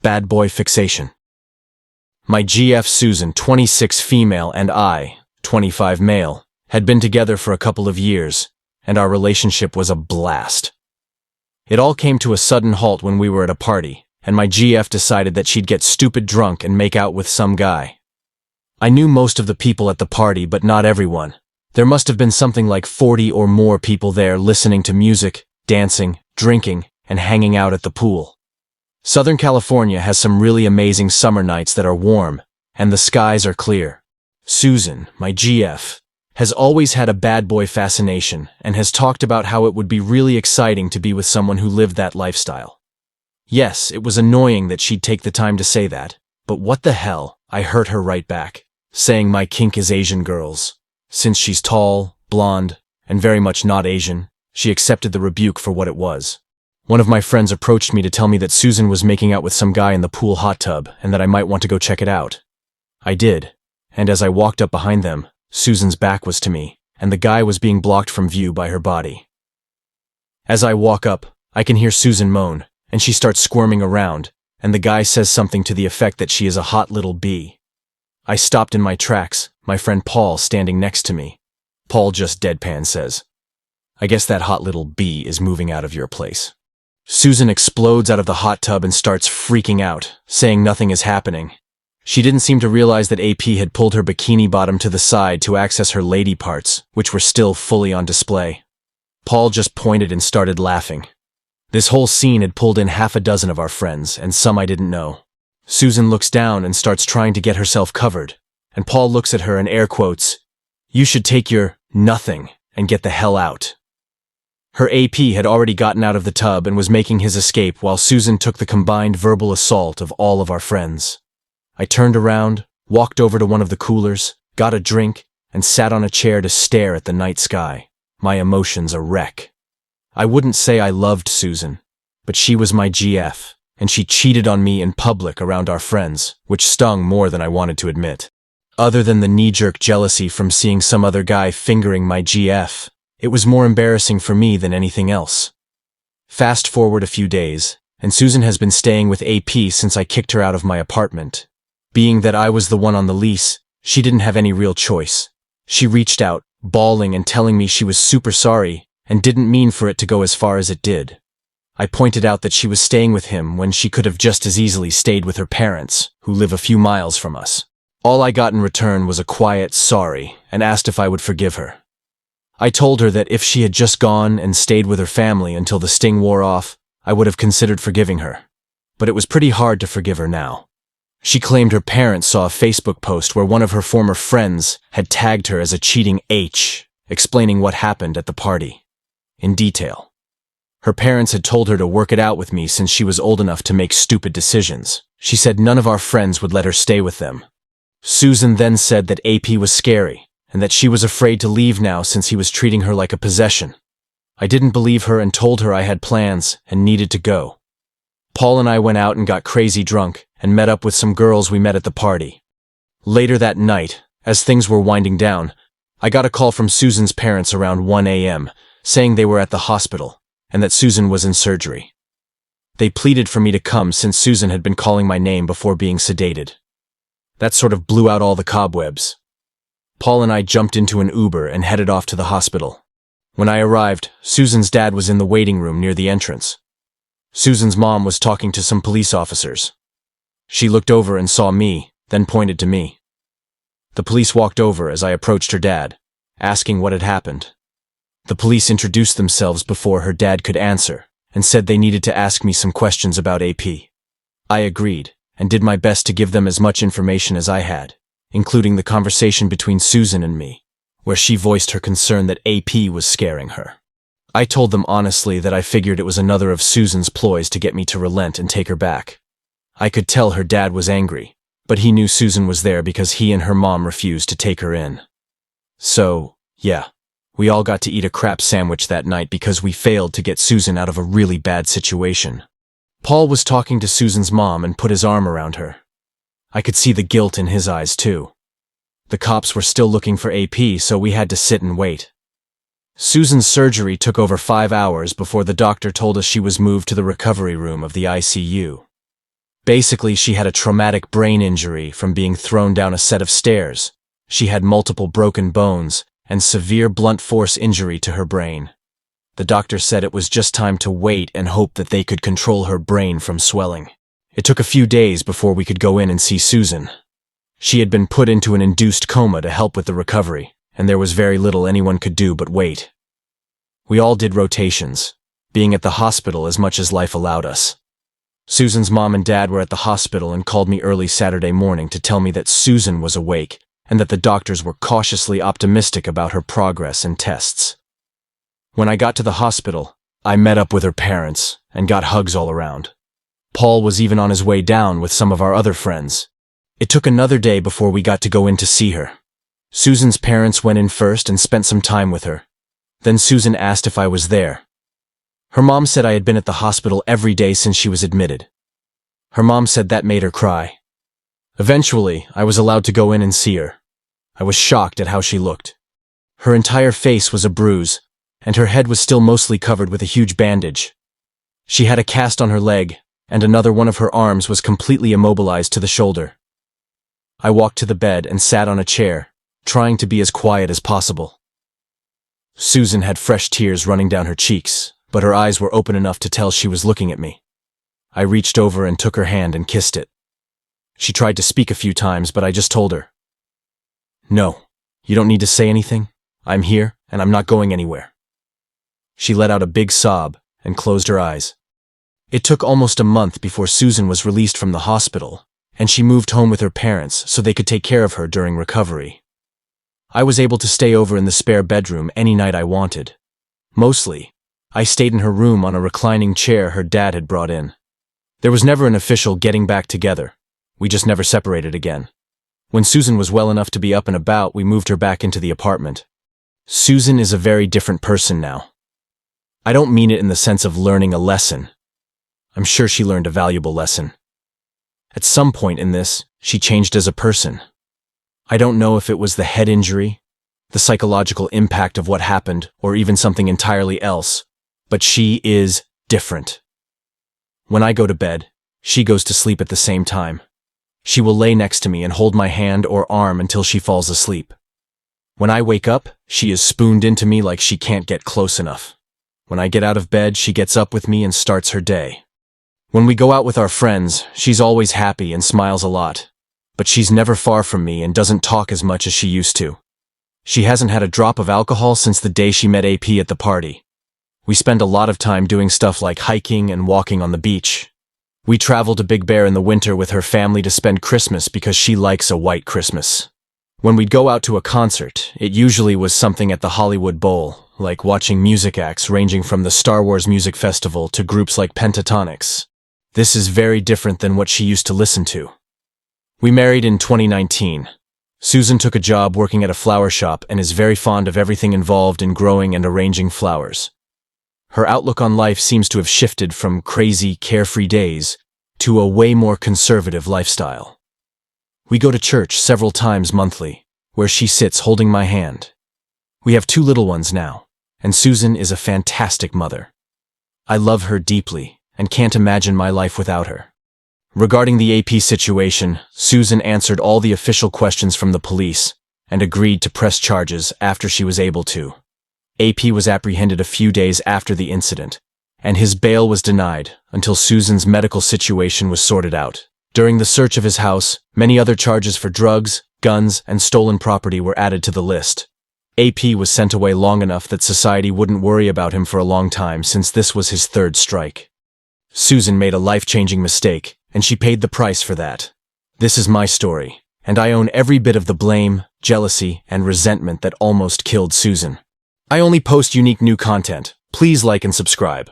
Bad boy fixation. My GF Susan, 26 female, and I, 25 male, had been together for a couple of years, and our relationship was a blast. It all came to a sudden halt when we were at a party, and my GF decided that she'd get stupid drunk and make out with some guy. I knew most of the people at the party, but not everyone. There must have been something like 40 or more people there listening to music, dancing, drinking, and hanging out at the pool. Southern California has some really amazing summer nights that are warm, and the skies are clear. Susan, my GF, has always had a bad boy fascination and has talked about how it would be really exciting to be with someone who lived that lifestyle. Yes, it was annoying that she'd take the time to say that, but what the hell, I hurt her right back, saying my kink is Asian girls. Since she's tall, blonde, and very much not Asian, she accepted the rebuke for what it was. One of my friends approached me to tell me that Susan was making out with some guy in the pool hot tub and that I might want to go check it out. I did, and as I walked up behind them, Susan's back was to me, and the guy was being blocked from view by her body. As I walk up, I can hear Susan moan, and she starts squirming around, and the guy says something to the effect that she is a hot little bee. I stopped in my tracks, my friend Paul standing next to me. Paul just deadpan says, "I guess that hot little bee is moving out of your place." Susan explodes out of the hot tub and starts freaking out, saying nothing is happening. She didn't seem to realize that AP had pulled her bikini bottom to the side to access her lady parts, which were still fully on display. Paul just pointed and started laughing. This whole scene had pulled in half a dozen of our friends, and some I didn't know. Susan looks down and starts trying to get herself covered, and Paul looks at her and air quotes, "You should take your nothing and get the hell out." Her AP had already gotten out of the tub and was making his escape while Susan took the combined verbal assault of all of our friends. I turned around, walked over to one of the coolers, got a drink, and sat on a chair to stare at the night sky, my emotions a wreck. I wouldn't say I loved Susan, but she was my GF, and she cheated on me in public around our friends, which stung more than I wanted to admit. Other than the knee-jerk jealousy from seeing some other guy fingering my GF, it was more embarrassing for me than anything else. Fast forward a few days, and Susan has been staying with AP since I kicked her out of my apartment. Being that I was the one on the lease, she didn't have any real choice. She reached out, bawling and telling me she was super sorry and didn't mean for it to go as far as it did. I pointed out that she was staying with him when she could have just as easily stayed with her parents, who live a few miles from us. All I got in return was a quiet sorry and asked if I would forgive her. I told her that if she had just gone and stayed with her family until the sting wore off, I would have considered forgiving her. But it was pretty hard to forgive her now. She claimed her parents saw a Facebook post where one of her former friends had tagged her as a cheating H, explaining what happened at the party in detail. Her parents had told her to work it out with me since she was old enough to make stupid decisions. She said none of our friends would let her stay with them. Susan then said that AP was scary, and that she was afraid to leave now since he was treating her like a possession. I didn't believe her and told her I had plans and needed to go. Paul and I went out and got crazy drunk and met up with some girls we met at the party. Later that night, as things were winding down, I got a call from Susan's parents around 1 a.m. saying they were at the hospital and that Susan was in surgery. They pleaded for me to come since Susan had been calling my name before being sedated. That sort of blew out all the cobwebs. Paul and I jumped into an Uber and headed off to the hospital. When I arrived, Susan's dad was in the waiting room near the entrance. Susan's mom was talking to some police officers. She looked over and saw me, then pointed to me. The police walked over as I approached her dad, asking what had happened. The police introduced themselves before her dad could answer and said they needed to ask me some questions about AP. I agreed and did my best to give them as much information as I had, including the conversation between Susan and me, where she voiced her concern that AP was scaring her. I told them honestly that I figured it was another of Susan's ploys to get me to relent and take her back. I could tell her dad was angry, but he knew Susan was there because he and her mom refused to take her in. So, yeah, we all got to eat a crap sandwich that night because we failed to get Susan out of a really bad situation. Paul was talking to Susan's mom and put his arm around her. I could see the guilt in his eyes too. The cops were still looking for AP, so we had to sit and wait. Susan's surgery took over 5 hours before the doctor told us she was moved to the recovery room of the ICU. Basically, she had a traumatic brain injury from being thrown down a set of stairs. She had multiple broken bones and severe blunt force injury to her brain. The doctor said it was just time to wait and hope that they could control her brain from swelling. It took a few days before we could go in and see Susan. She had been put into an induced coma to help with the recovery, and there was very little anyone could do but wait. We all did rotations, being at the hospital as much as life allowed us. Susan's mom and dad were at the hospital and called me early Saturday morning to tell me that Susan was awake and that the doctors were cautiously optimistic about her progress and tests. When I got to the hospital, I met up with her parents and got hugs all around. Paul was even on his way down with some of our other friends. It took another day before we got to go in to see her. Susan's parents went in first and spent some time with her. Then Susan asked if I was there. Her mom said I had been at the hospital every day since she was admitted. Her mom said that made her cry. Eventually, I was allowed to go in and see her. I was shocked at how she looked. Her entire face was a bruise, and her head was still mostly covered with a huge bandage. She had a cast on her leg, and another one of her arms was completely immobilized to the shoulder. I walked to the bed and sat on a chair, trying to be as quiet as possible. Susan had fresh tears running down her cheeks, but her eyes were open enough to tell she was looking at me. I reached over and took her hand and kissed it. She tried to speak a few times, but I just told her, "No, you don't need to say anything. I'm here, and I'm not going anywhere." She let out a big sob and closed her eyes. It took almost a month before Susan was released from the hospital, and she moved home with her parents so they could take care of her during recovery. I was able to stay over in the spare bedroom any night I wanted. Mostly, I stayed in her room on a reclining chair her dad had brought in. There was never an official getting back together. We just never separated again. When Susan was well enough to be up and about, we moved her back into the apartment. Susan is a very different person now. I don't mean it in the sense of learning a lesson. I'm sure she learned a valuable lesson. At some point in this, she changed as a person. I don't know if it was the head injury, the psychological impact of what happened, or even something entirely else, but she is different. When I go to bed, she goes to sleep at the same time. She will lay next to me and hold my hand or arm until she falls asleep. When I wake up, she is spooned into me like she can't get close enough. When I get out of bed, she gets up with me and starts her day. When we go out with our friends, she's always happy and smiles a lot. But she's never far from me and doesn't talk as much as she used to. She hasn't had a drop of alcohol since the day she met AP at the party. We spend a lot of time doing stuff like hiking and walking on the beach. We travel to Big Bear in the winter with her family to spend Christmas because she likes a white Christmas. When we'd go out to a concert, it usually was something at the Hollywood Bowl, like watching music acts ranging from the Star Wars Music Festival to groups like Pentatonix. This is very different than what she used to listen to. We married in 2019. Susan took a job working at a flower shop and is very fond of everything involved in growing and arranging flowers. Her outlook on life seems to have shifted from crazy, carefree days to a way more conservative lifestyle. We go to church several times monthly, where she sits holding my hand. We have 2 little ones now, and Susan is a fantastic mother. I love her deeply and can't imagine my life without her. Regarding the AP situation, Susan answered all the official questions from the police and agreed to press charges after she was able to. AP was apprehended a few days after the incident, and his bail was denied until Susan's medical situation was sorted out. During the search of his house, many other charges for drugs, guns, and stolen property were added to the list. AP was sent away long enough that society wouldn't worry about him for a long time since this was his 3rd strike. Susan made a life-changing mistake, and she paid the price for that. This is my story, and I own every bit of the blame, jealousy, and resentment that almost killed Susan. I only post unique new content. Please like and subscribe.